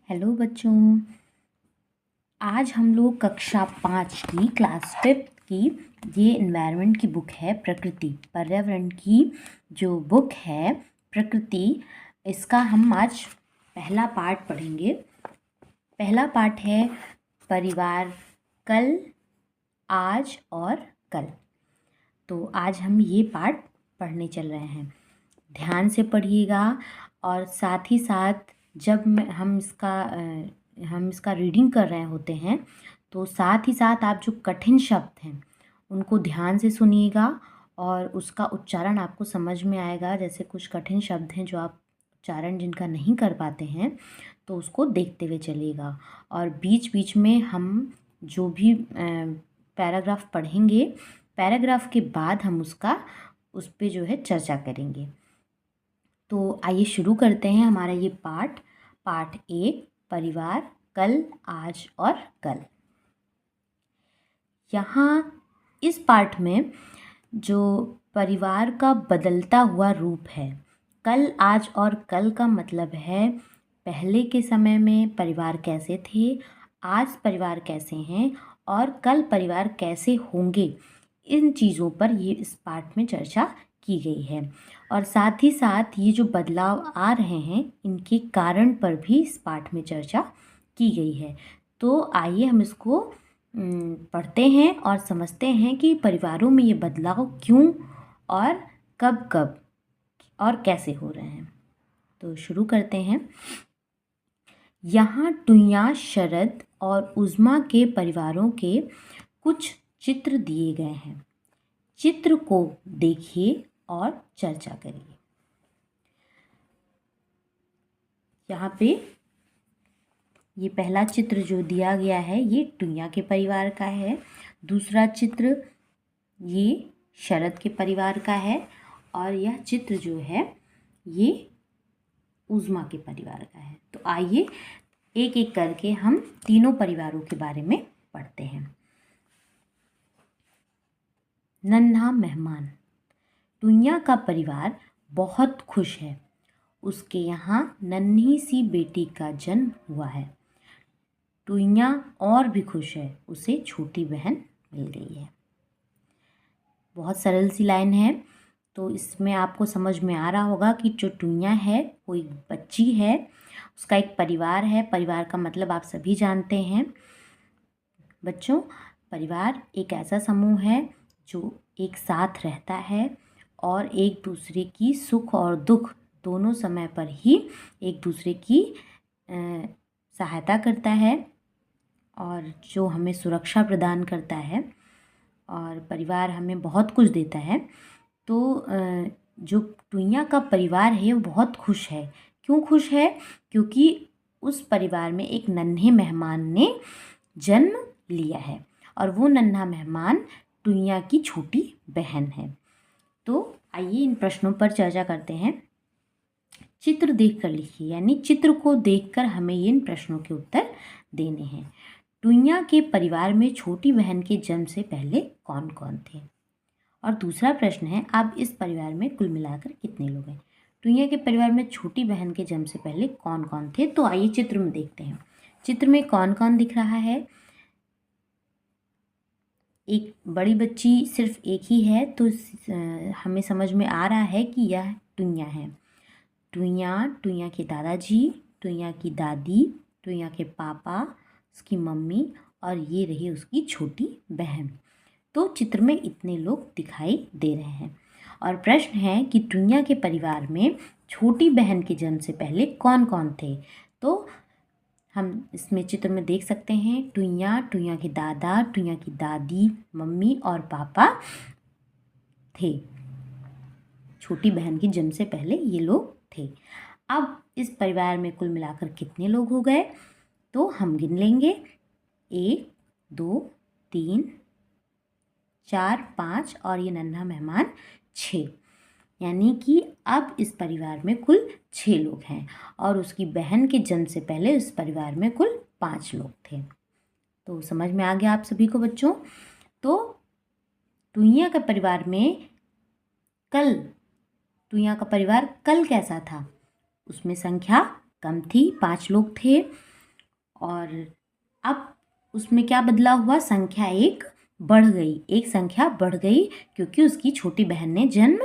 Hello बच्चों। आज हम लोग कक्षा 5 की क्लास 5 की ये एनवायरनमेंट की बुक है, प्रकृति पर्यावरण की जो बुक है प्रकृति, इसका हम आज पहला पार्ट पढ़ेंगे। पहला पार्ट है परिवार, कल, आज और कल। तो आज हम ये पार्ट पढ़ने चल रहे हैं, ध्यान से पढ़िएगा। और साथ ही साथ जब हम इसका रीडिंग कर रहे होते हैं तो साथ ही साथ आप जो कठिन शब्द हैं उनको ध्यान से सुनिएगा और उसका उच्चारण आपको समझ में आएगा। जैसे कुछ कठिन शब्द हैं जो आप उच्चारण जिनका नहीं कर पाते हैं तो उसको देखते हुए चलिएगा। और बीच बीच में हम जो भी पैराग्राफ पढ़ेंगे, पैराग्राफ के बाद हम उस पे जो है चर्चा करेंगे। तो आइए शुरू करते हैं हमारा ये पार्ट 1, परिवार, कल, आज और कल। यहाँ इस पार्ट में जो परिवार का बदलता हुआ रूप है, कल, आज और कल का मतलब है पहले के समय में परिवार कैसे थे, आज परिवार कैसे हैं और कल परिवार कैसे होंगे, इन चीज़ों पर ये इस पार्ट में चर्चा की गई है। और साथ ही साथ ये जो बदलाव आ रहे हैं इनके कारण पर भी इस पाठ में चर्चा की गई है। तो आइए हम इसको पढ़ते हैं और समझते हैं कि परिवारों में ये बदलाव क्यों और कब कब और कैसे हो रहे हैं। तो शुरू करते हैं। यहाँ टुईया, शरद और उज़्मा के परिवारों के कुछ चित्र दिए गए हैं। चित्र को देखिए और चर्चा करिए। यहाँ पे ये पहला चित्र जो दिया गया है ये टुईया के परिवार का है। दूसरा चित्र ये शरद के परिवार का है और यह चित्र जो है ये उज़्मा के परिवार का है। तो आइए एक एक करके हम तीनों परिवारों के बारे में पढ़ते हैं। नन्हा मेहमान। टुईया का परिवार बहुत खुश है। उसके यहाँ नन्ही सी बेटी का जन्म हुआ है। टुईया और भी खुश है, उसे छोटी बहन मिल गई है। बहुत सरल सी लाइन है। तो इसमें आपको समझ में आ रहा होगा कि जो टुईया है वो एक बच्ची है, उसका एक परिवार है। परिवार का मतलब आप सभी जानते हैं बच्चों। परिवार एक ऐसा समूह है जो एक साथ रहता है और एक दूसरे की सुख और दुख दोनों समय पर ही एक दूसरे की सहायता करता है और जो हमें सुरक्षा प्रदान करता है। और परिवार हमें बहुत कुछ देता है। तो जो टुईया का परिवार है वो बहुत खुश है। क्यों खुश है? क्योंकि उस परिवार में एक नन्हे मेहमान ने जन्म लिया है और वो नन्हा मेहमान टुईया की छोटी बहन है। तो आइए इन प्रश्नों पर चर्चा करते हैं। चित्र देखकर लिखिए, यानी चित्र को देखकर हमें इन प्रश्नों के उत्तर देने हैं। टुईया के परिवार में छोटी बहन के जन्म से पहले कौन कौन थे? और दूसरा प्रश्न है, अब इस परिवार में कुल मिलाकर कितने लोग हैं? टुईया के परिवार में छोटी बहन के जन्म से पहले कौन कौन थे? तो आइए चित्र में देखते हैं। चित्र में कौन कौन दिख रहा है? एक बड़ी बच्ची सिर्फ एक ही है, तो हमें समझ में आ रहा है कि यह टुईया है। टुईया के दादाजी, टुईया की दादी, टुईया के पापा, उसकी मम्मी और ये रही उसकी छोटी बहन। तो चित्र में इतने लोग दिखाई दे रहे हैं। और प्रश्न है कि टुईया के परिवार में छोटी बहन के जन्म से पहले कौन कौन थे? तो हम इसमें चित्र में देख सकते हैं टुईया, टुईया के दादा, टुईया की दादी, मम्मी और पापा थे। छोटी बहन के जन्म से पहले ये लोग थे। अब इस परिवार में कुल मिलाकर कितने लोग हो गए? तो हम गिन लेंगे, 1 2 3 4 5 और ये नन्हा मेहमान 6। यानी कि अब इस परिवार में कुल 6 लोग हैं और उसकी बहन के जन्म से पहले इस परिवार में कुल 5 लोग थे। तो समझ में आ गया आप सभी को बच्चों? तो टुईया के परिवार में टुईया का परिवार कल कैसा था? उसमें संख्या कम थी, 5 लोग थे। और अब उसमें क्या बदलाव हुआ, संख्या एक बढ़ गई, एक संख्या बढ़ गई क्योंकि उसकी छोटी बहन ने जन्म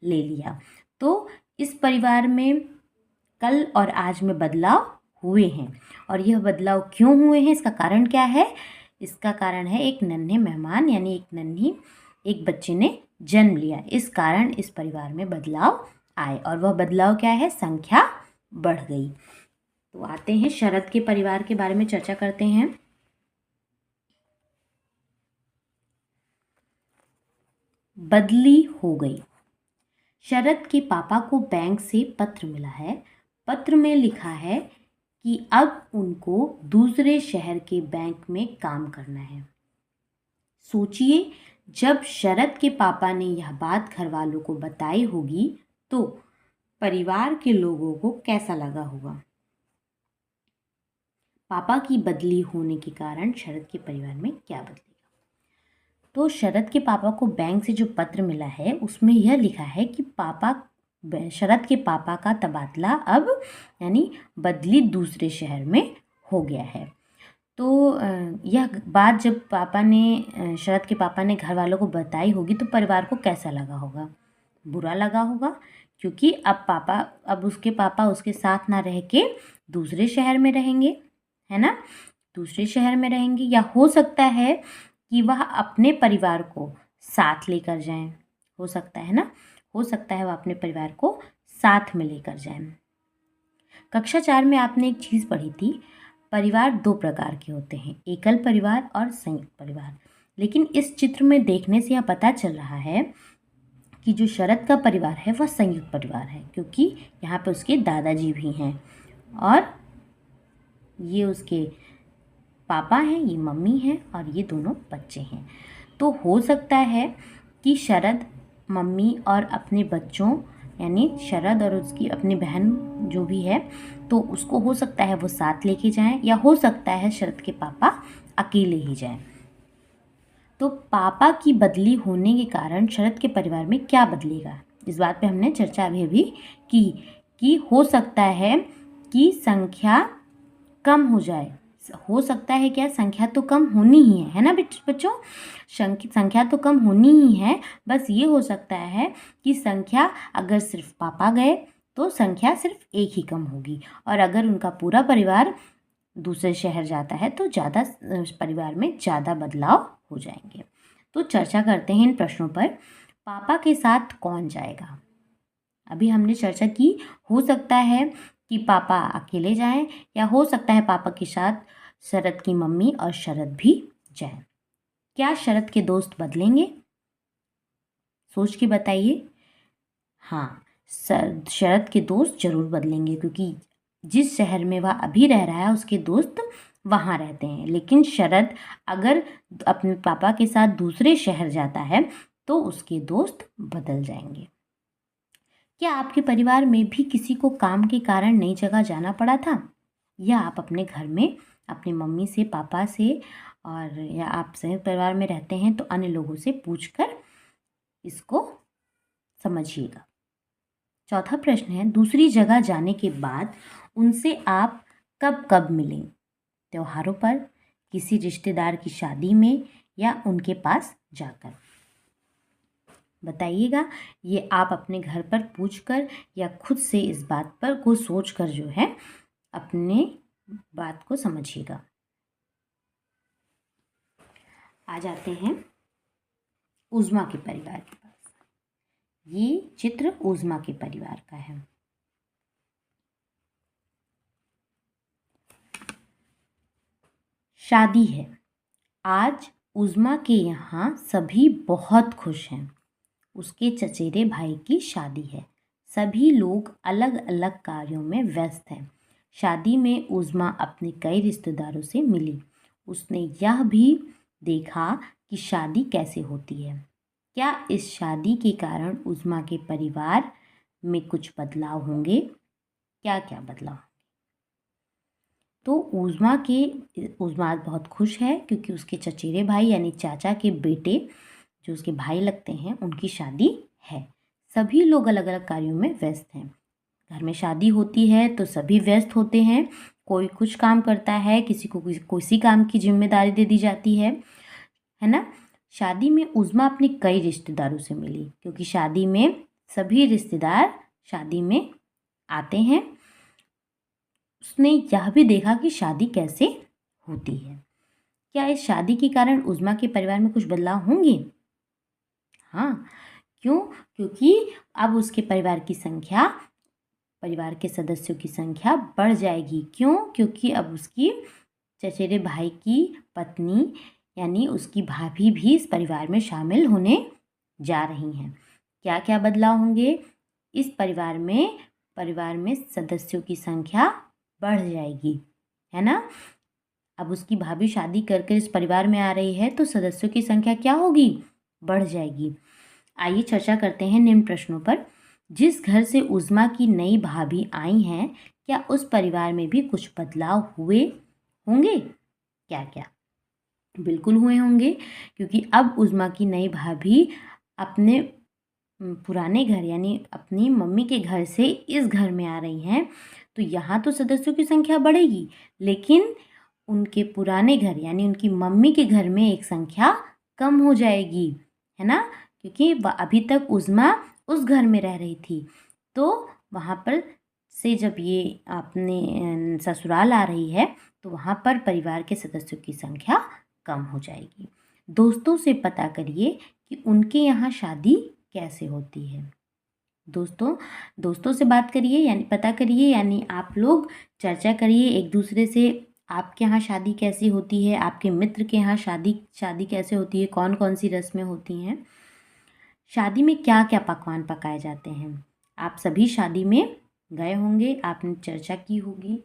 ले लिया। तो इस परिवार में कल और आज में बदलाव हुए हैं। और यह बदलाव क्यों हुए हैं, इसका कारण क्या है? इसका कारण है एक नन्हे मेहमान यानी एक बच्चे ने जन्म लिया, इस कारण इस परिवार में बदलाव आए। और वह बदलाव क्या है? संख्या बढ़ गई। तो आते हैं शरद के परिवार के बारे में चर्चा करते हैं। बदली हो गई। शरद के पापा को बैंक से पत्र मिला है। पत्र में लिखा है कि अब उनको दूसरे शहर के बैंक में काम करना है। सोचिए, जब शरद के पापा ने यह बात घर वालों को बताई होगी तो परिवार के लोगों को कैसा लगा होगा। पापा की बदली होने के कारण शरद के परिवार में क्या बदलेगा? तो शरद के पापा को बैंक से जो पत्र मिला है उसमें यह लिखा है कि शरद के पापा का तबादला अब यानी बदली दूसरे शहर में हो गया है। तो यह बात जब शरद के पापा ने घर वालों को बताई होगी तो परिवार को कैसा लगा होगा? बुरा लगा होगा, क्योंकि अब उसके पापा उसके साथ ना रह के दूसरे शहर में रहेंगे, है ना? दूसरे शहर में रहेंगे, या हो सकता है कि वह अपने परिवार को साथ लेकर जाएं। हो सकता है ना, हो सकता है वह अपने परिवार को साथ में लेकर जाएं। कक्षा 4 में आपने एक चीज़ पढ़ी थी, परिवार दो प्रकार के होते हैं, एकल परिवार और संयुक्त परिवार। लेकिन इस चित्र में देखने से यह पता चल रहा है कि जो शरद का परिवार है वह संयुक्त परिवार है, क्योंकि यहाँ पे उसके दादाजी भी हैं और ये उसके पापा हैं, ये मम्मी हैं और ये दोनों बच्चे हैं। तो हो सकता है कि शरद मम्मी और अपने बच्चों यानी शरद और उसकी अपनी बहन जो भी है तो उसको हो सकता है वो साथ लेके जाएं, या हो सकता है शरद के पापा अकेले ही जाएं। तो पापा की बदली होने के कारण शरद के परिवार में क्या बदलेगा, इस बात पे हमने चर्चा अभी की कि हो सकता है कि संख्या कम हो जाए। हो सकता है क्या? संख्या तो कम होनी ही है ना बच्चों? संख्या तो कम होनी ही है, बस ये हो सकता है कि संख्या अगर सिर्फ पापा गए तो संख्या सिर्फ एक ही कम होगी, और अगर उनका पूरा परिवार दूसरे शहर जाता है तो परिवार में ज़्यादा बदलाव हो जाएंगे। तो चर्चा करते हैं इन प्रश्नों पर। पापा के साथ कौन जाएगा? अभी हमने चर्चा की, हो सकता है कि पापा अकेले जाएं, या हो सकता है पापा के साथ शरद की मम्मी और शरद भी जाएं। क्या शरद के दोस्त बदलेंगे? सोच के बताइए। हाँ, शरद के दोस्त जरूर बदलेंगे, क्योंकि जिस शहर में वह अभी रह रहा है उसके दोस्त वहाँ रहते हैं। लेकिन शरद अगर अपने पापा के साथ दूसरे शहर जाता है तो उसके दोस्त बदल जाएंगे। क्या आपके परिवार में भी किसी को काम के कारण नई जगह जाना पड़ा था, या आप अपने घर में अपनी मम्मी से, पापा से, और या आप संयुक्त परिवार में रहते हैं तो अन्य लोगों से पूछकर इसको समझिएगा। चौथा प्रश्न है, दूसरी जगह जाने के बाद उनसे आप कब कब मिले? त्योहारों पर, किसी रिश्तेदार की शादी में, या उनके पास जाकर? बताइएगा। ये आप अपने घर पर पूछकर या खुद से इस बात पर को सोचकर जो है अपने बात को समझिएगा। आ जाते हैं उज़्मा के परिवार के पास। ये चित्र उज़्मा के परिवार का है। शादी है। आज उज़्मा के यहाँ सभी बहुत खुश हैं। उसके चचेरे भाई की शादी है। सभी लोग अलग अलग कार्यों में व्यस्त हैं। शादी में उज़्मा अपने कई रिश्तेदारों से मिली। उसने यह भी देखा कि शादी कैसे होती है। क्या इस शादी के कारण उज़्मा के परिवार में कुछ बदलाव होंगे? क्या क्या बदलाव? तो उज़्मा बहुत खुश है क्योंकि उसके चचेरे भाई यानी चाचा के बेटे जो उसके भाई लगते हैं उनकी शादी है। सभी लोग अलग अलग कार्यों में व्यस्त हैं। घर में शादी होती है तो सभी व्यस्त होते हैं कोई कुछ काम करता है, किसी को किसी काम की जिम्मेदारी दे दी जाती है ना। शादी में उज़्मा अपने कई रिश्तेदारों से मिली, क्योंकि शादी में सभी रिश्तेदार शादी में आते हैं। उसने यह भी देखा कि शादी कैसे होती है। क्या इस शादी के कारण उज़्मा के परिवार में कुछ बदलाव होंगे? हाँ। क्यों? क्योंकि अब उसके परिवार के सदस्यों की संख्या बढ़ जाएगी। क्यों? क्योंकि अब उसकी चचेरे भाई की पत्नी यानी उसकी भाभी भी इस परिवार में शामिल होने जा रही हैं। क्या क्या बदलाव होंगे? इस परिवार में सदस्यों की संख्या बढ़ जाएगी, है ना। अब उसकी भाभी शादी करके इस परिवार में आ रही है, तो सदस्यों की संख्या क्या होगी? बढ़ जाएगी। आइए चर्चा करते हैं निम्न प्रश्नों पर। जिस घर से उज़्मा की नई भाभी आई हैं, क्या उस परिवार में भी कुछ बदलाव हुए होंगे? क्या क्या? बिल्कुल हुए होंगे, क्योंकि अब उज़्मा की नई भाभी अपने पुराने घर यानी अपनी मम्मी के घर से इस घर में आ रही हैं, तो यहाँ तो सदस्यों की संख्या बढ़ेगी, लेकिन उनके पुराने घर यानी उनकी मम्मी के घर में एक संख्या कम हो जाएगी, है ना। क्योंकि अभी तक उज़्मा उस घर में रह रही थी, तो वहाँ पर से जब ये अपने ससुराल आ रही है, तो वहाँ पर परिवार के सदस्यों की संख्या कम हो जाएगी। दोस्तों से पता करिए कि उनके यहाँ शादी कैसे होती है। दोस्तों से बात करिए यानी पता करिए, यानी आप लोग चर्चा करिए एक दूसरे से। आपके यहाँ शादी कैसी होती है? आपके मित्र के यहाँ शादी कैसे होती है? कौन कौन सी रस्में होती हैं? शादी में क्या क्या पकवान पकाए जाते हैं? आप सभी शादी में गए होंगे, आपने चर्चा की होगी।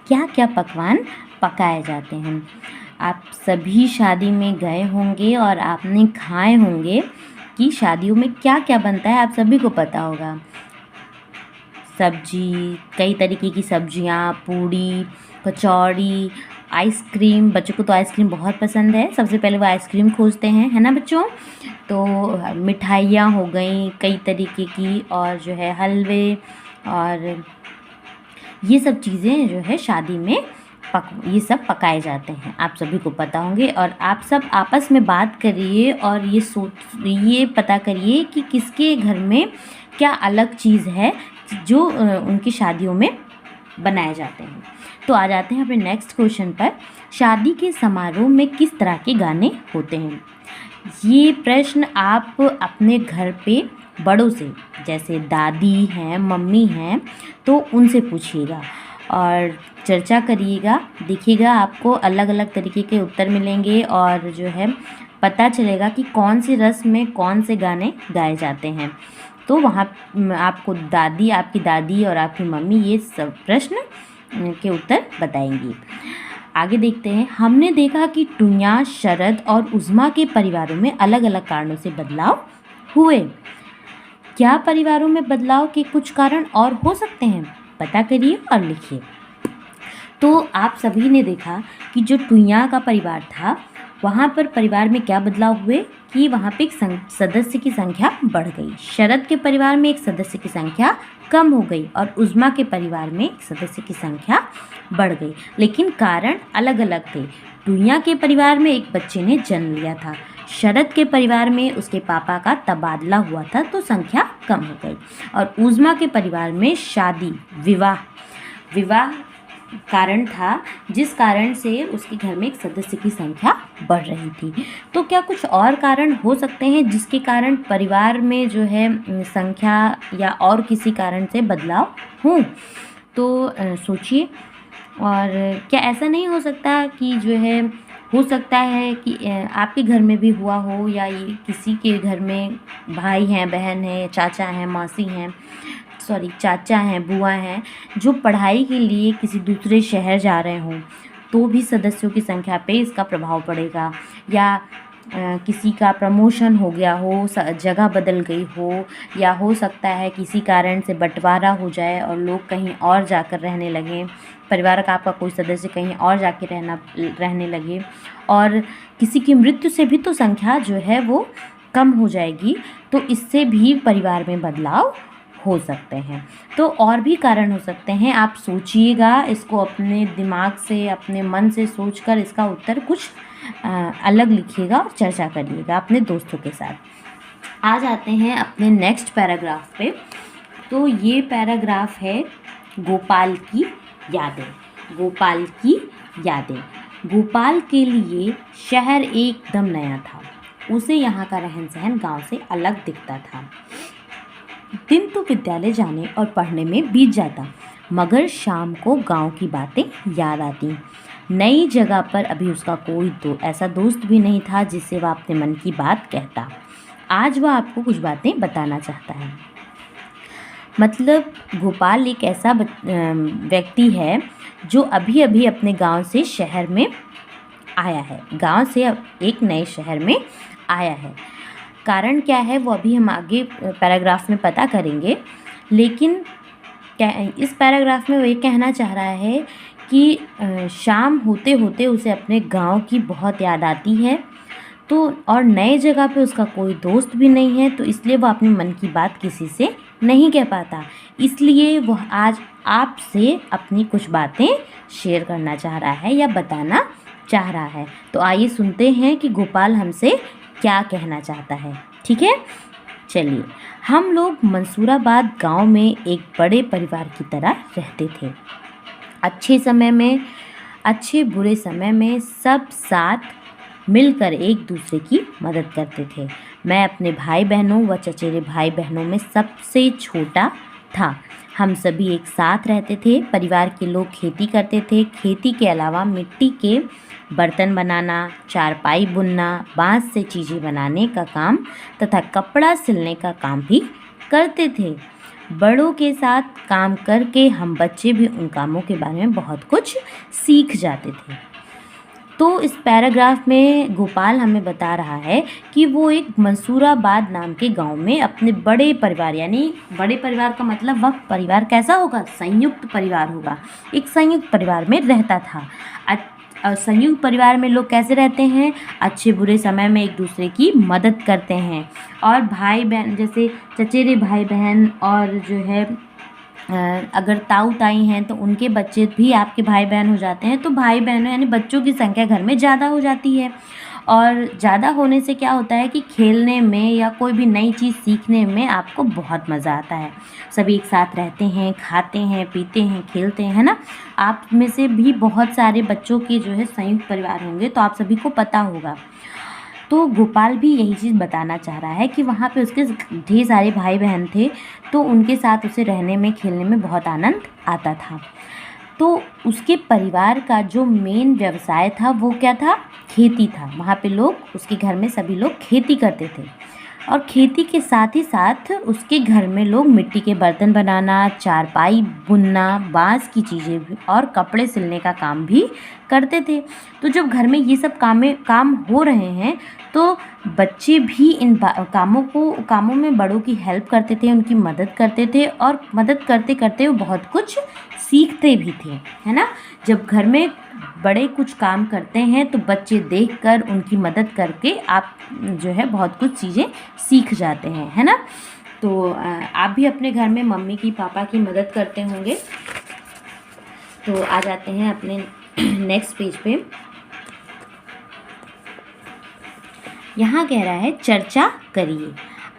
क्या क्या पकवान पकाए जाते हैं? आप सभी शादी में गए होंगे और आपने खाए होंगे कि शादियों में क्या क्या बनता है, आप सभी को पता होगा। सब्जी, कई तरीके की सब्जियां, पूड़ी, कचौड़ी, आइसक्रीम। बच्चों को तो आइसक्रीम बहुत पसंद है, सबसे पहले वो आइसक्रीम खोजते हैं, है ना बच्चों। तो मिठाइयाँ हो गई कई तरीके की, और जो है हलवे, और ये सब चीज़ें जो है शादी में ये सब पकाए जाते हैं, आप सभी को पता होंगे। और आप सब आपस में बात करिए और ये पता करिए कि किसके घर में क्या अलग चीज़ है जो उनकी शादियों में बनाए जाते हैं। तो आ जाते हैं अपने नेक्स्ट क्वेश्चन पर। शादी के समारोह में किस तरह के गाने होते हैं? ये प्रश्न आप अपने घर पे बड़ों से, जैसे दादी हैं, मम्मी हैं, तो उनसे पूछिएगा और चर्चा करिएगा। देखिएगा आपको अलग अलग तरीके के उत्तर मिलेंगे, और जो है पता चलेगा कि कौन सी रस्म में कौन से गाने गाए जाते हैं। तो वहाँ आपको आपकी दादी और आपकी मम्मी ये सब प्रश्न के उत्तर बताएंगी। आगे देखते हैं। हमने देखा कि टुन्या, शरद और उज़्मा के परिवारों में अलग अलग कारणों से बदलाव हुए। क्या परिवारों में बदलाव के कुछ कारण और हो सकते हैं? पता करिए और लिखिए। तो आप सभी ने देखा कि जो टुन्या का परिवार था, वहाँ पर परिवार में क्या बदलाव हुए कि वहाँ पे एक सदस्य की संख्या बढ़ गई। शरद के परिवार में एक सदस्य की संख्या कम हो गई, और उज़्मा के परिवार में एक सदस्य की संख्या बढ़ गई, लेकिन कारण अलग अलग थे। टुन्या के परिवार में एक बच्चे ने जन्म लिया था, शरद के परिवार में उसके पापा का तबादला हुआ था, तो संख्या कम हो गई। और उज़्मा के परिवार में शादी विवाह कारण था जिस कारण से उसके घर में एक सदस्य की संख्या बढ़ रही थी। तो क्या कुछ और कारण हो सकते हैं जिसके कारण परिवार में जो है संख्या या और किसी कारण से बदलाव हों? तो सोचिए। और क्या ऐसा नहीं हो सकता कि जो है हो सकता है कि आपके घर में भी हुआ हो या ये किसी के घर में भाई हैं, बहन हैं, चाचा हैं, मासी हैं, सॉरी चाचा हैं, बुआ हैं, जो पढ़ाई के लिए किसी दूसरे शहर जा रहे हों, तो भी सदस्यों की संख्या पे इसका प्रभाव पड़ेगा। या किसी का प्रमोशन हो गया हो, जगह बदल गई हो, या हो सकता है किसी कारण से बंटवारा हो जाए और लोग कहीं और जाकर रहने लगें, परिवार का आपका कोई सदस्य कहीं और जाके रहने लगे, और किसी की मृत्यु से भी तो संख्या जो है वो कम हो जाएगी। तो इससे भी परिवार में बदलाव हो सकते हैं। तो और भी कारण हो सकते हैं, आप सोचिएगा, इसको अपने दिमाग से, अपने मन से सोचकर इसका उत्तर कुछ अलग लिखिएगा और चर्चा करिएगा अपने दोस्तों के साथ। आ जाते हैं अपने नेक्स्ट पैराग्राफ पे। तो ये पैराग्राफ है गोपाल की यादें। गोपाल की यादें। गोपाल के लिए शहर एकदम नया था। उसे यहाँ का रहन सहन गांव से अलग दिखता था। दिन तो विद्यालय जाने और पढ़ने में बीत जाता, मगर शाम को गांव की बातें याद आती। नई जगह पर अभी उसका कोई ऐसा दोस्त भी नहीं था जिससे वह अपने मन की बात कहता। आज वह आपको कुछ बातें बताना चाहता है। मतलब गोपाल एक ऐसा व्यक्ति है जो अभी अभी अपने गांव से शहर में आया है, गांव से एक नए शहर में आया है। कारण क्या है वो अभी हम आगे पैराग्राफ में पता करेंगे, लेकिन इस पैराग्राफ में वो ये कहना चाह रहा है कि शाम होते होते उसे अपने गांव की बहुत याद आती है। तो और नए जगह पे उसका कोई दोस्त भी नहीं है, तो इसलिए वह अपने मन की बात किसी से नहीं कह पाता। इसलिए वह आज आपसे अपनी कुछ बातें शेयर करना चाह रहा है या बताना चाह रहा है। तो आइए सुनते हैं कि गोपाल हमसे क्या कहना चाहता है। ठीक है, चलिए। हम लोग मंसूराबाद गांव में एक बड़े परिवार की तरह रहते थे। अच्छे समय में, अच्छे बुरे समय में सब साथ मिलकर एक दूसरे की मदद करते थे। मैं अपने भाई बहनों व चचेरे भाई बहनों में सबसे छोटा था। हम सभी एक साथ रहते थे। परिवार के लोग खेती करते थे। खेती के अलावा मिट्टी के बर्तन बनाना, चारपाई बुनना, बांस से चीज़ें बनाने का काम तथा कपड़ा सिलने का काम भी करते थे। बड़ों के साथ काम करके हम बच्चे भी उन कामों के बारे में बहुत कुछ सीख जाते थे। तो इस पैराग्राफ में गोपाल हमें बता रहा है कि वो एक मंसूराबाद नाम के गांव में अपने बड़े परिवार, यानी बड़े परिवार का मतलब वह परिवार कैसा होगा, संयुक्त परिवार होगा, एक संयुक्त परिवार में रहता था। संयुक्त परिवार में लोग कैसे रहते हैं, अच्छे बुरे समय में एक दूसरे की मदद करते हैं। और भाई बहन, जैसे चचेरे भाई बहन और जो है अगर ताऊ ताई हैं तो उनके बच्चे भी आपके भाई बहन हो जाते हैं। तो भाई बहनों यानी बच्चों की संख्या घर में ज़्यादा हो जाती है, और ज़्यादा होने से क्या होता है कि खेलने में या कोई भी नई चीज़ सीखने में आपको बहुत मज़ा आता है। सभी एक साथ रहते हैं, खाते हैं, पीते हैं, खेलते हैं, है ना। आप में से भी बहुत सारे बच्चों के जो है संयुक्त परिवार होंगे, तो आप सभी को पता होगा। तो गोपाल भी यही चीज़ बताना चाह रहा है कि वहाँ पे उसके ढेर सारे भाई बहन थे, तो उनके साथ उसे रहने में, खेलने में बहुत आनंद आता था। तो उसके परिवार का जो मेन व्यवसाय था वो क्या था, खेती था। वहाँ पे लोग, उसके घर में सभी लोग खेती करते थे, और खेती के साथ ही साथ उसके घर में लोग मिट्टी के बर्तन बनाना, चारपाई बुनना, बांस की चीज़ें और कपड़े सिलने का काम भी करते थे। तो जब घर में ये सब काम हो रहे हैं, तो बच्चे भी इन कामों में बड़ों की हेल्प करते थे, उनकी मदद करते थे, और मदद करते करते वो बहुत कुछ सीखते भी थे, है ना। जब घर में बड़े कुछ काम करते हैं तो बच्चे देखकर, उनकी मदद करके आप जो है बहुत कुछ चीज़ें सीख जाते हैं, है ना। तो आप भी अपने घर में मम्मी की, पापा की मदद करते होंगे। तो आ जाते हैं अपने नेक्स्ट पेज पे। यहाँ कह रहा है, चर्चा करिए,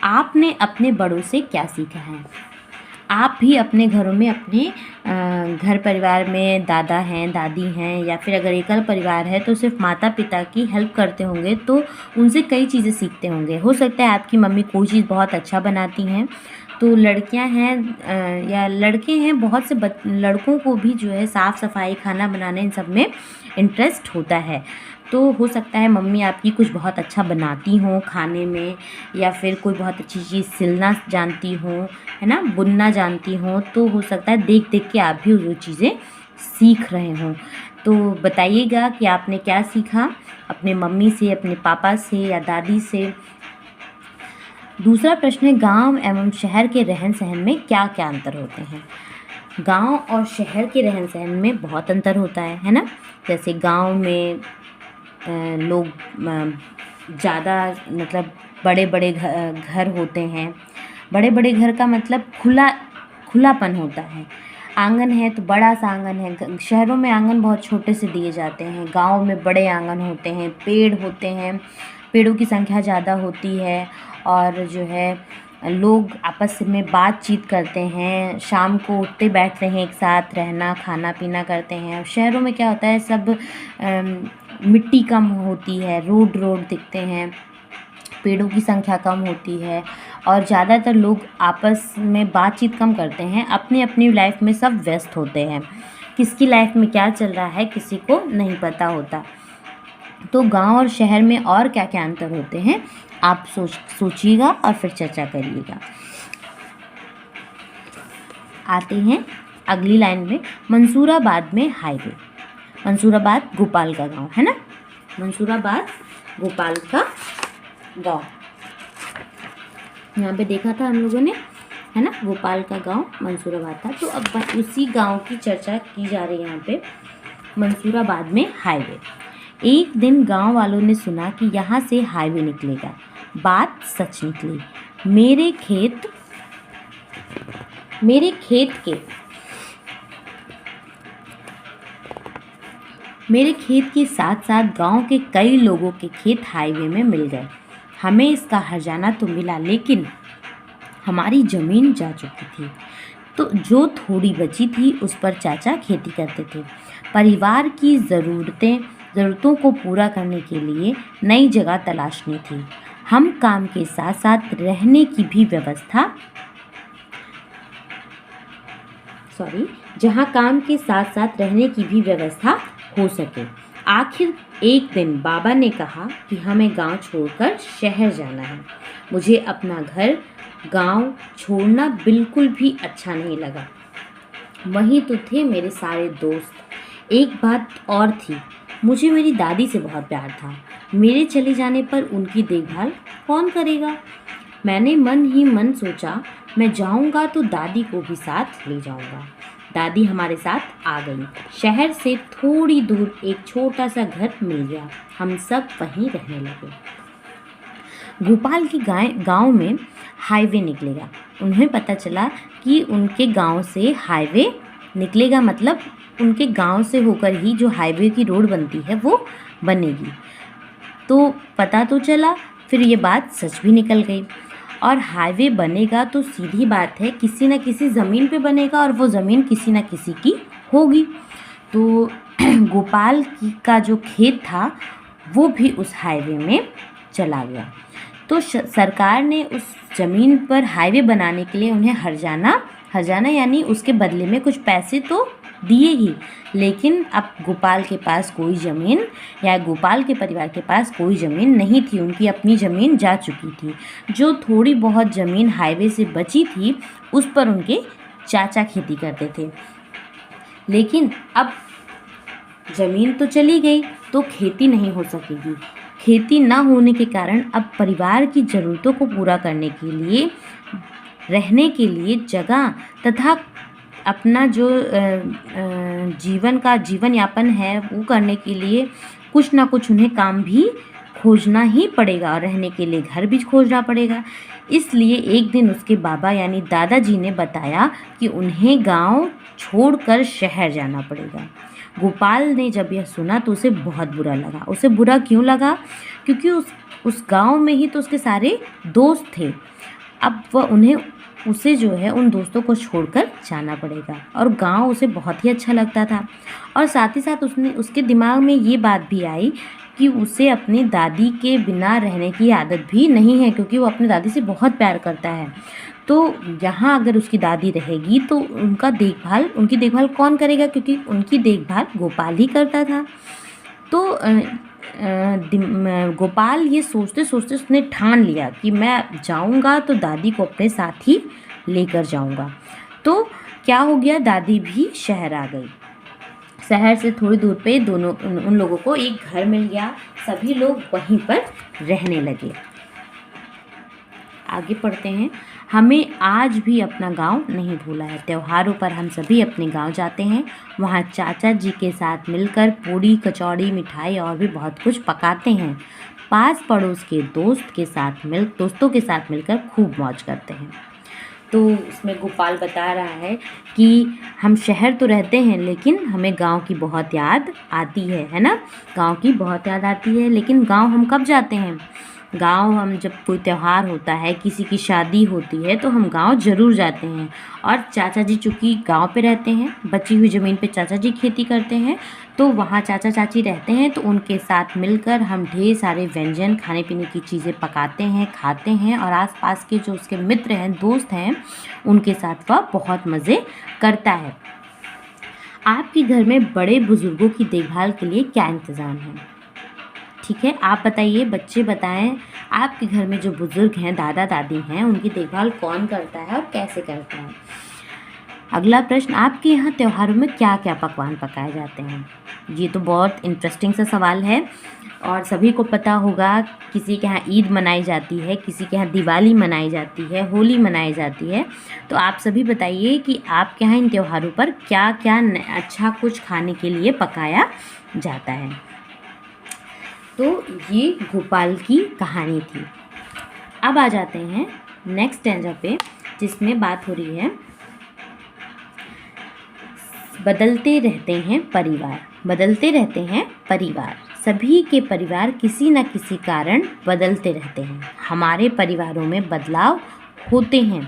आपने अपने बड़ों से क्या सीखा है। आप भी अपने घरों में अपने घर परिवार में दादा हैं, दादी हैं, या फिर अगर एकल परिवार है तो सिर्फ माता पिता की हेल्प करते होंगे तो उनसे कई चीज़ें सीखते होंगे। हो सकता है आपकी मम्मी कोई चीज़ बहुत अच्छा बनाती हैं, तो लड़कियां हैं या लड़के हैं, बहुत से लड़कों को भी जो है साफ़ सफाई, खाना बनाने, इन सब में इंटरेस्ट होता है। तो हो सकता है मम्मी आपकी कुछ बहुत अच्छा बनाती हों खाने में, या फिर कोई बहुत अच्छी चीज़ सिलना जानती हों, है ना, बुनना जानती हों, तो हो सकता है देख देख के आप भी वो चीज़ें सीख रहे हों। तो बताइएगा कि आपने क्या सीखा अपने मम्मी से, अपने पापा से या दादी से। दूसरा प्रश्न है, गांव एवं शहर के रहन सहन में क्या क्या अंतर होते हैं। गांव और शहर के रहन सहन में बहुत अंतर होता है ना। जैसे गांव में लोग ज़्यादा मतलब बड़े बड़े घर होते हैं। बड़े बड़े घर का मतलब खुलापन होता है। आंगन है तो बड़ा सा आंगन है। शहरों में आंगन बहुत छोटे से दिए जाते हैं, गांव में बड़े आंगन होते हैं, पेड़ होते हैं, पेड़ों की संख्या ज़्यादा होती है, और जो है लोग आपस में बातचीत करते हैं, शाम को उठते बैठते हैं, एक साथ रहना, खाना पीना करते हैं। शहरों में क्या होता है, सब मिट्टी कम होती है, रोड दिखते हैं, पेड़ों की संख्या कम होती है, और ज़्यादातर लोग आपस में बातचीत कम करते हैं। अपनी अपनी लाइफ में सब व्यस्त होते हैं, किसकी लाइफ में क्या चल रहा है किसी को नहीं पता होता। तो गांव और शहर में और क्या क्या अंतर होते हैं आप सोचिएगा और फिर चर्चा करिएगा। आते हैं अगली लाइन में, मंसूराबाद में हाईवे। मंसूराबाद गोपाल का गांव है ना, मंसूराबाद गोपाल का गांव, यहाँ पे देखा था हम लोगों ने, है ना, गोपाल का गांव मंसूराबाद था। तो अब उसी गांव की चर्चा की जा रही है यहाँ पे, मंसूराबाद में हाईवे। एक दिन गांव वालों ने सुना कि यहाँ से हाईवे निकलेगा। बात सच निकली। मेरे खेत के साथ साथ गांव के कई लोगों के खेत हाईवे में मिल गए। हमें इसका हर्जाना तो मिला, लेकिन हमारी ज़मीन जा चुकी थी। तो जो थोड़ी बची थी उस पर चाचा खेती करते थे। परिवार की ज़रूरतों को पूरा करने के लिए नई जगह तलाशनी थी। हम काम के साथ साथ रहने की भी व्यवस्था जहाँ काम के साथ साथ रहने की भी व्यवस्था हो सके। आखिर एक दिन बाबा ने कहा कि हमें गांव छोड़कर शहर जाना है। मुझे अपना घर गांव छोड़ना बिल्कुल भी अच्छा नहीं लगा। वहीं तो थे मेरे सारे दोस्त। एक बात और थी, मुझे मेरी दादी से बहुत प्यार था। मेरे चले जाने पर उनकी देखभाल कौन करेगा। मैंने मन ही मन सोचा, मैं जाऊंगा तो दादी को भी साथ ले जाऊंगा। दादी हमारे साथ आ गई। शहर से थोड़ी दूर एक छोटा सा घर मिल गया। हम सब वहीं रहने लगे। गोपाल के गांव में हाईवे निकलेगा। उन्हें पता चला कि उनके गांव से हाईवे निकलेगा, मतलब उनके गांव से होकर ही जो हाईवे की रोड बनती है वो बनेगी। तो पता तो चला, फिर ये बात सच भी निकल गई। और हाईवे बनेगा तो सीधी बात है किसी न किसी ज़मीन पे बनेगा, और वो ज़मीन किसी न किसी की होगी। तो गोपाल का जो खेत था वो भी उस हाईवे में चला गया। तो सरकार ने उस ज़मीन पर हाईवे बनाने के लिए उन्हें हर्जाना यानी उसके बदले में कुछ पैसे तो दिए ही, लेकिन अब गोपाल के पास कोई ज़मीन, या गोपाल के परिवार के पास कोई ज़मीन नहीं थी। उनकी अपनी ज़मीन जा चुकी थी। जो थोड़ी बहुत ज़मीन हाईवे से बची थी उस पर उनके चाचा खेती करते थे। लेकिन अब ज़मीन तो चली गई तो खेती नहीं हो सकेगी। खेती ना होने के कारण अब परिवार की ज़रूरतों को पूरा करने के लिए, रहने के लिए जगह तथा अपना जो जीवन यापन है वो करने के लिए कुछ ना कुछ उन्हें काम भी खोजना ही पड़ेगा, और रहने के लिए घर भी खोजना पड़ेगा। इसलिए एक दिन उसके बाबा यानी दादाजी ने बताया कि उन्हें गांव छोड़कर शहर जाना पड़ेगा। गोपाल ने जब यह सुना तो उसे बहुत बुरा लगा। उसे बुरा क्यों लगा? क्योंकि उस गांव में ही तो उसके सारे दोस्त थे। अब वह उन्हें उसे जो है उन दोस्तों को छोड़कर जाना पड़ेगा। और गांव उसे बहुत ही अच्छा लगता था, और साथ ही साथ उसके दिमाग में ये बात भी आई कि उसे अपनी दादी के बिना रहने की आदत भी नहीं है, क्योंकि वो अपनी दादी से बहुत प्यार करता है। तो यहाँ अगर उसकी दादी रहेगी तो उनकी देखभाल कौन करेगा, क्योंकि उनकी देखभाल गोपाल ही करता था। तो गोपाल ये सोचते सोचते उसने ठान लिया कि मैं जाऊंगा तो दादी को अपने साथ ही लेकर जाऊंगा। तो क्या हो गया, दादी भी शहर आ गई। शहर से थोड़ी दूर पे उन लोगों को एक घर मिल गया। सभी लोग वहीं पर रहने लगे। आगे पढ़ते हैं। हमें आज भी अपना गांव नहीं भूला है। त्योहारों पर हम सभी अपने गांव जाते हैं। वहां चाचा जी के साथ मिलकर पूड़ी, कचौड़ी, मिठाई और भी बहुत कुछ पकाते हैं। पास पड़ोस के दोस्तों के साथ मिलकर खूब मौज करते हैं। तो इसमें गोपाल बता रहा है कि हम शहर तो रहते हैं, लेकिन हमें गांव की बहुत याद आती है ना। गांव की बहुत याद आती है, लेकिन गांव हम कब जाते हैं? गांव हम जब कोई त्यौहार होता है, किसी की शादी होती है, तो हम गांव ज़रूर जाते हैं। और चाचा जी चूँकि गांव पे रहते हैं, बची हुई ज़मीन पे चाचा जी खेती करते हैं, तो वहाँ चाचा चाची रहते हैं, तो उनके साथ मिलकर हम ढेर सारे व्यंजन, खाने पीने की चीज़ें पकाते हैं, खाते हैं। और आसपास के जो उसके मित्र हैं, दोस्त हैं, उनके साथ वह बहुत मज़े करता है। आपके घर में बड़े बुजुर्गों की देखभाल के लिए क्या इंतज़ाम है? ठीक है, आप बताइए, बच्चे बताएं, आपके घर में जो बुज़ुर्ग हैं, दादा दादी हैं, उनकी देखभाल कौन करता है और कैसे करता है? अगला प्रश्न, आपके यहाँ त्योहारों में क्या क्या पकवान पकाए जाते हैं? ये तो बहुत इंटरेस्टिंग सा सवाल है, और सभी को पता होगा। किसी के यहाँ ईद मनाई जाती है, किसी के यहाँ दिवाली मनाई जाती है, होली मनाई जाती है। तो आप सभी बताइए कि आपके यहाँ इन त्योहारों पर क्या क्या अच्छा कुछ खाने के लिए पकाया जाता है। तो ये गोपाल की कहानी थी। अब आ जाते हैं नेक्स्ट स्टैंजा पे, जिसमें बात हो रही है बदलते रहते हैं परिवार। बदलते रहते हैं परिवार। सभी के परिवार किसी न किसी कारण बदलते रहते हैं। हमारे परिवारों में बदलाव होते हैं।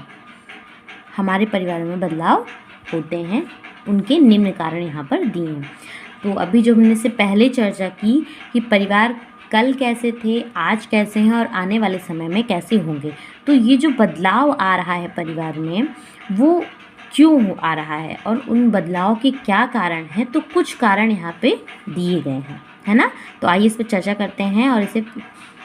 हमारे परिवारों में बदलाव होते हैं। उनके निम्न कारण यहाँ पर दिए हैं। तो अभी जो हमने से पहले चर्चा की कि परिवार कल कैसे थे, आज कैसे हैं और आने वाले समय में कैसे होंगे, तो ये जो बदलाव आ रहा है परिवार में, वो क्यों आ रहा है और उन बदलाव के क्या कारण हैं, तो कुछ कारण यहाँ पे दिए गए हैं, है ना। तो आइए इस पर चर्चा करते हैं और इसे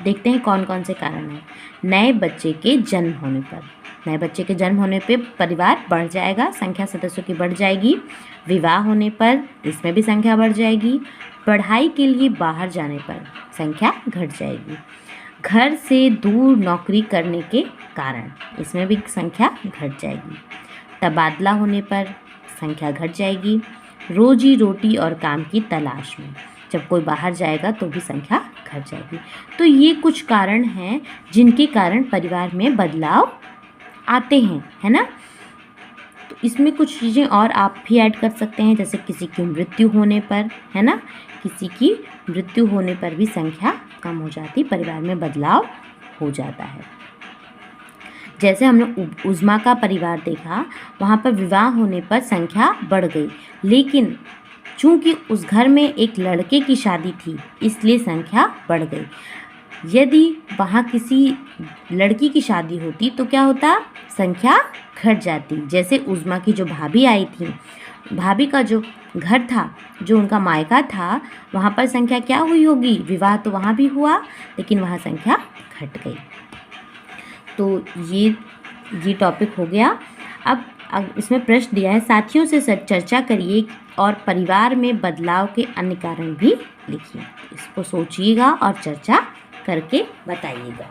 देखते हैं कौन कौन से कारण हैं। नए बच्चे के जन्म होने पर, नए बच्चे के जन्म होने पे परिवार बढ़ जाएगा, संख्या सदस्यों की बढ़ जाएगी। विवाह होने पर इसमें भी संख्या बढ़ जाएगी। पढ़ाई के लिए बाहर जाने पर संख्या घट जाएगी। घर से दूर नौकरी करने के कारण इसमें भी संख्या घट जाएगी। तबादला होने पर संख्या घट जाएगी। रोजी रोटी और काम की तलाश में जब कोई बाहर जाएगा तो भी संख्या घट जाएगी। तो ये कुछ कारण हैं जिनके कारण परिवार में बदलाव आते हैं, है ना। तो इसमें कुछ चीज़ें और आप भी ऐड कर सकते हैं, जैसे किसी की मृत्यु होने पर, है ना, किसी की मृत्यु होने पर भी संख्या कम हो जाती, परिवार में बदलाव हो जाता है। जैसे हमने उज़्मा का परिवार देखा, वहाँ पर विवाह होने पर संख्या बढ़ गई, लेकिन चूँकि उस घर में एक लड़के की शादी थी इसलिए संख्या बढ़ गई। यदि वहाँ किसी लड़की की शादी होती तो क्या होता, संख्या घट जाती। जैसे उज़्मा की जो भाभी आई थी, भाभी का जो घर था, जो उनका मायका था, वहाँ पर संख्या क्या हुई होगी, विवाह तो वहाँ भी हुआ लेकिन वहाँ संख्या घट गई। तो ये टॉपिक हो गया। अब इसमें प्रश्न दिया है, साथियों से चर्चा करिए और परिवार में बदलाव के अन्य कारण भी लिखिए। इसको सोचिएगा और चर्चा करके बताइएगा।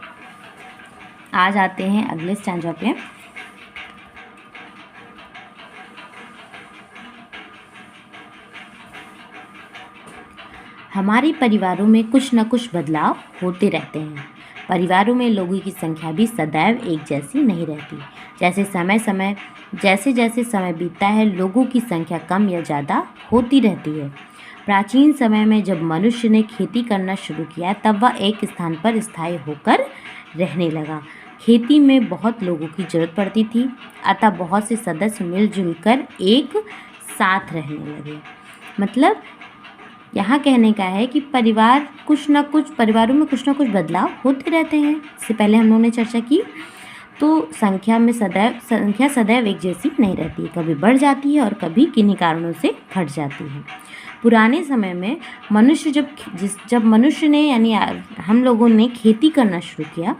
आ जाते हैं अगले स्टैंजा पे। हमारे परिवारों में कुछ न कुछ बदलाव होते रहते हैं। परिवारों में लोगों की संख्या भी सदैव एक जैसी नहीं रहती। जैसे जैसे समय बीतता है, लोगों की संख्या कम या ज़्यादा होती रहती है। प्राचीन समय में जब मनुष्य ने खेती करना शुरू किया, तब वह एक स्थान पर स्थायी होकर रहने लगा। खेती में बहुत लोगों की ज़रूरत पड़ती थी, अतः बहुत से सदस्य मिलजुल कर एक साथ रहने लगे। मतलब यहाँ कहने का है कि परिवारों में कुछ ना कुछ बदलाव होते रहते हैं। इससे पहले हम लोगों ने चर्चा की। तो संख्या सदैव एक जैसी नहीं रहती, कभी बढ़ जाती है और कभी किन्हीं कारणों से घट जाती है। पुराने समय में जब मनुष्य ने यानी हम लोगों ने खेती करना शुरू किया,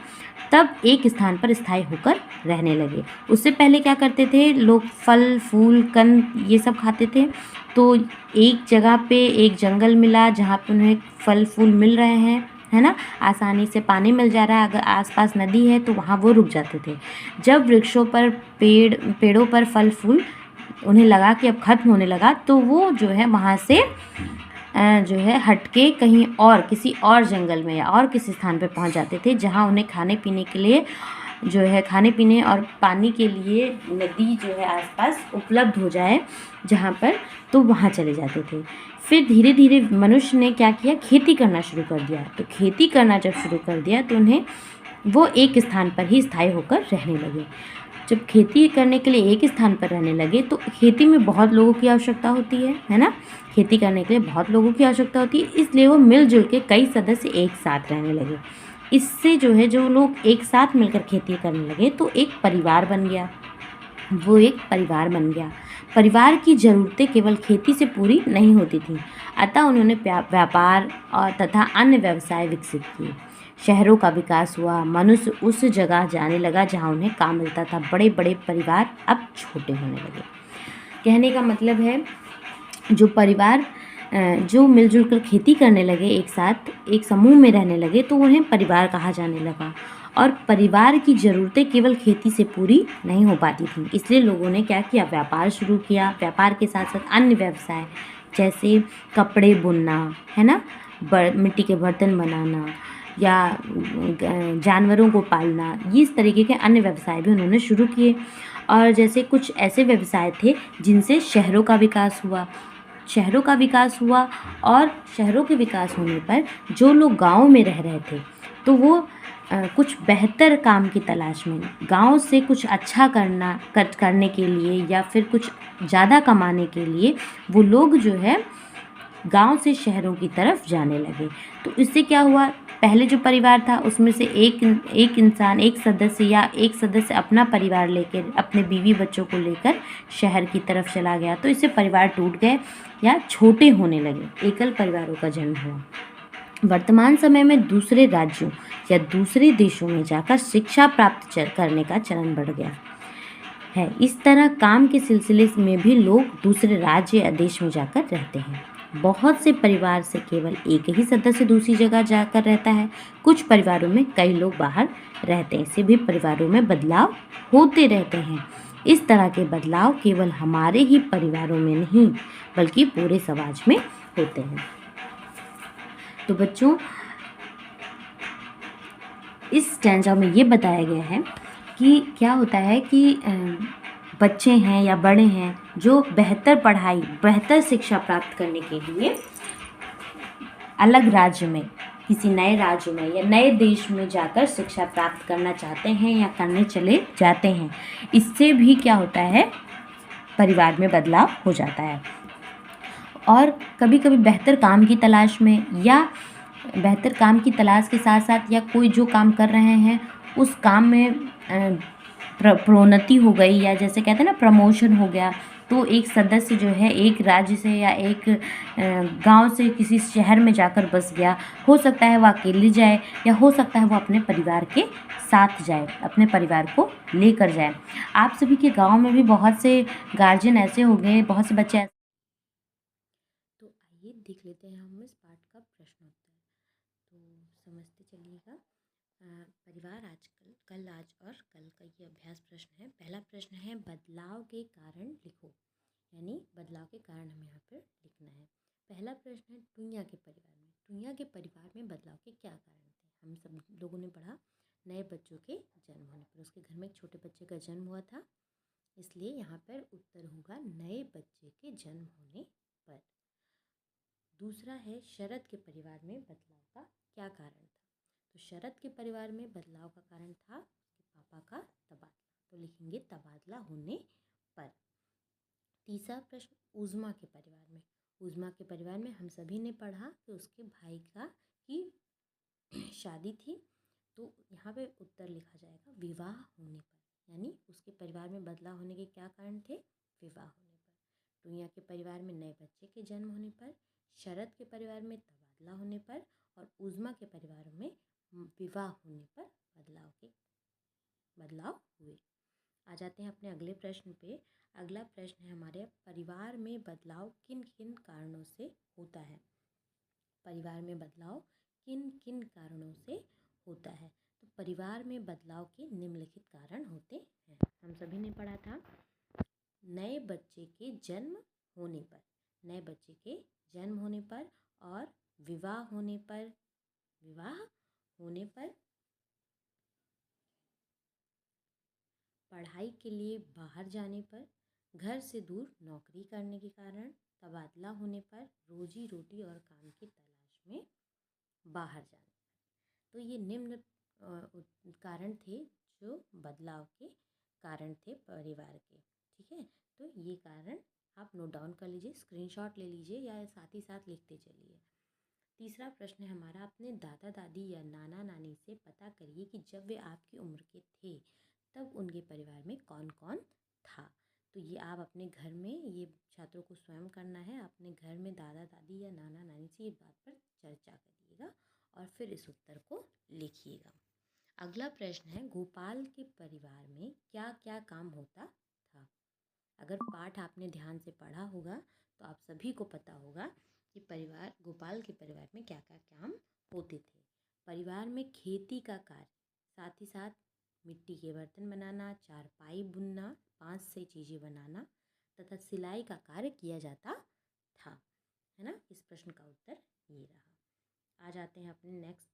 तब एक स्थान पर स्थायी होकर रहने लगे। उससे पहले क्या करते थे लोग? फल फूल कंद ये सब खाते थे। तो एक जगह पे एक जंगल मिला जहाँ पे उन्हें फल फूल मिल रहे हैं, है ना, आसानी से पानी मिल जा रहा है, अगर आसपास नदी है तो वहाँ वो रुक जाते थे। जब वृक्षों पर पेड़ों पर फल फूल उन्हें लगा कि अब खत्म होने लगा, तो वो जो है वहाँ से जो है हटके कहीं और किसी और जंगल में या और किसी स्थान पे पहुँच जाते थे, जहाँ उन्हें खाने पीने के लिए जो है खाने पीने और पानी के लिए नदी जो है आसपास उपलब्ध हो जाए जहाँ पर, तो वहाँ चले जाते थे। फिर धीरे धीरे मनुष्य ने क्या किया? खेती करना शुरू कर दिया। तो खेती करना जब शुरू कर दिया तो उन्हें वो एक स्थान पर ही स्थायी होकर रहने लगे। जब खेती करने के लिए एक स्थान पर रहने लगे तो खेती में बहुत लोगों की आवश्यकता होती है ना। खेती करने के लिए बहुत लोगों की आवश्यकता होती है, इसलिए वो मिलजुल के कई सदस्य एक साथ रहने लगे। इससे जो है जो लोग एक साथ मिलकर खेती करने लगे तो एक परिवार बन गया। वो एक परिवार बन गया। परिवार की ज़रूरतें केवल खेती से पूरी नहीं होती थीं, अतः उन्होंने व्यापार और तथा अन्य व्यवसाय विकसित किए। शहरों का विकास हुआ, मनुष्य उस जगह जाने लगा जहाँ उन्हें काम मिलता था। बड़े बड़े परिवार अब छोटे होने लगे। कहने का मतलब है जो परिवार जो मिलजुल कर खेती करने लगे, एक साथ एक समूह में रहने लगे, तो उन्हें परिवार कहा जाने लगा। और परिवार की ज़रूरतें केवल खेती से पूरी नहीं हो पाती थी, इसलिए लोगों ने क्या किया? व्यापार शुरू किया। व्यापार के साथ साथ अन्य व्यवसाय जैसे कपड़े बुनना, है ना, मिट्टी के बर्तन बनाना या जानवरों को पालना, ये इस तरीके के अन्य व्यवसाय भी उन्होंने शुरू किए। और जैसे कुछ ऐसे व्यवसाय थे जिनसे शहरों का विकास हुआ। और शहरों के विकास होने पर जो लोग गाँव में रह रहे थे तो वो कुछ बेहतर काम की तलाश में गाँव से कुछ अच्छा करने के लिए या फिर कुछ ज़्यादा कमाने के लिए वो लोग जो है गांव से शहरों की तरफ जाने लगे। तो इससे क्या हुआ? पहले जो परिवार था उसमें से एक सदस्य अपना परिवार लेकर, अपने बीवी बच्चों को लेकर शहर की तरफ चला गया, तो इससे परिवार टूट गए या छोटे होने लगे, एकल परिवारों का जन्म हुआ। वर्तमान समय में दूसरे राज्यों या दूसरे देशों में जाकर शिक्षा प्राप्त करने का चलन बढ़ गया है। इस तरह काम के सिलसिले में भी लोग दूसरे राज्य या देश में जाकर रहते हैं। बहुत से परिवार से केवल एक ही सदस्य दूसरी जगह जाकर रहता है। कुछ परिवारों में कई लोग बाहर रहते हैं। इससे भी परिवारों में बदलाव होते रहते हैं। इस तरह के बदलाव केवल हमारे ही परिवारों में नहीं बल्कि पूरे समाज में होते हैं। तो बच्चों, इस स्टैंजा में ये बताया गया है कि क्या होता है कि बच्चे हैं या बड़े हैं जो बेहतर शिक्षा प्राप्त करने के लिए अलग राज्य में, किसी नए राज्य में या नए देश में जाकर शिक्षा प्राप्त करना चाहते हैं या करने चले जाते हैं, इससे भी क्या होता है? परिवार में बदलाव हो जाता है। और कभी कभी बेहतर काम की तलाश में या बेहतर काम की तलाश के साथ साथ या कोई जो काम कर रहे हैं उस काम में प्रोन्नति हो गई या जैसे कहते हैं ना प्रमोशन हो गया, तो एक सदस्य जो है एक राज्य से या एक गांव से किसी शहर में जाकर बस गया। हो सकता है वो अकेले जाए या हो सकता है वो अपने परिवार के साथ जाए, अपने परिवार को लेकर जाए। आप सभी के गांव में भी बहुत से गार्जियन ऐसे हो गए, बहुत से बच्चे ऐसे। तो आइए देख लेते हैं हम इस पाठ का प्रश्नोत्तर। तो समझते चलिएगा। परिवार आजकल, कल, आज और कल का ये अभ्यास प्रश्न है। पहला प्रश्न है बदलाव के कारण लिखो, यानी बदलाव के कारण हमें यहाँ पर लिखना है। पहला प्रश्न है टुईया के परिवार में बदलाव के क्या कारण थे? हम सब लोगों ने पढ़ा नए बच्चों के जन्म होने पर, उसके घर में एक छोटे बच्चे का जन्म हुआ था, इसलिए यहाँ पर उत्तर होगा नए बच्चे के जन्म होने पर। दूसरा है शरद के परिवार में बदलाव का क्या कारण था? तो शरद के परिवार में बदलाव का कारण था पापा का तबादला, तो लिखेंगे तबादला होने पर। तीसरा प्रश्न, उज़्मा के परिवार में। उज़्मा के परिवार में हम सभी ने पढ़ा कि उसके भाई की शादी थी, तो यहाँ पे उत्तर लिखा जाएगा विवाह होने पर, यानी उसके परिवार में बदलाव होने के क्या कारण थे? विवाह होने पर। टुइयाँ के परिवार में नए बच्चे के जन्म होने पर, शरद के परिवार में तबादला होने पर और उज़्मा के परिवार में विवाह होने पर बदलाव हुए। आ जाते हैं अपने अगले प्रश्न पे। अगला प्रश्न है हमारे, परिवार में बदलाव किन किन कारणों से होता है? परिवार में बदलाव किन किन कारणों से होता है? तो परिवार में बदलाव के निम्नलिखित कारण होते हैं। हम सभी ने पढ़ा था, नए बच्चे के जन्म होने पर, नए बच्चे के जन्म होने पर और विवाह होने पर, पढ़ाई के लिए बाहर जाने पर, घर से दूर नौकरी करने के कारण, तबादला होने पर, रोजी रोटी और काम की तलाश में बाहर जाने पर। तो ये निम्न कारण थे जो बदलाव के कारण थे परिवार के। ठीक है, तो ये कारण आप नोट डाउन कर लीजिए, स्क्रीनशॉट ले लीजिए या साथ ही साथ लिखते चलिए। तीसरा प्रश्न है हमारा, अपने दादा दादी या नाना नानी से पता करिए कि जब वे आपकी उम्र के थे तब उनके परिवार में कौन कौन था। तो ये आप अपने घर में, ये छात्रों को स्वयं करना है, अपने घर में दादा दादी या नाना नानी से इस बात पर चर्चा करिएगा और फिर इस उत्तर को लिखिएगा। अगला प्रश्न है, गोपाल के परिवार में क्या क्या काम होता था? अगर पाठ आपने ध्यान से पढ़ा होगा तो आप सभी को पता होगा कि गोपाल के परिवार में क्या क्या काम होते थे। परिवार में खेती का कार्य, साथ ही साथ मिट्टी के बर्तन बनाना, चारपाई बुनना, बांस से चीज़ें बनाना तथा सिलाई का कार्य किया जाता था, है ना। इस प्रश्न का उत्तर ये रहा। आ जाते हैं अपने नेक्स्ट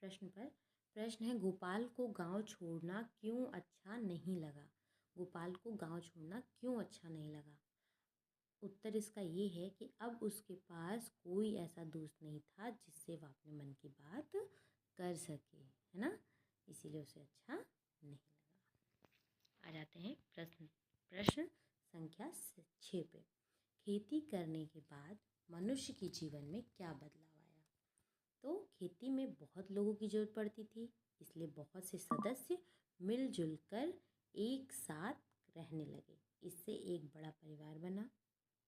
प्रश्न पर। प्रश्न है, गोपाल को गांव छोड़ना क्यों अच्छा नहीं लगा? गोपाल को गांव छोड़ना क्यों अच्छा नहीं लगा? उत्तर इसका ये है कि अब उसके पास कोई ऐसा दोस्त नहीं था जिससे वह अपने मन की बात कर सके, है ना, इसीलिए उसे अच्छा नहीं लगा। आ जाते हैं प्रश्न संख्या 6 पे। खेती करने के बाद मनुष्य के जीवन में क्या बदलाव आया? तो खेती में बहुत लोगों की जरूरत पड़ती थी, इसलिए बहुत से सदस्य मिलजुल कर एक साथ रहने लगे। इससे एक बड़ा परिवार बना।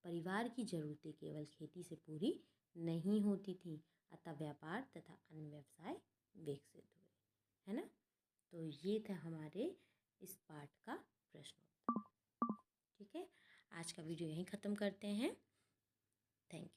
परिवार की ज़रूरतें केवल खेती से पूरी नहीं होती थी, अतः व्यापार तथा अन्य व्यवसाय विकसित हुए, है ना। तो ये था हमारे इस पाठ का प्रश्न उत्तर। ठीक है, आज का वीडियो यहीं ख़त्म करते हैं। Thank you.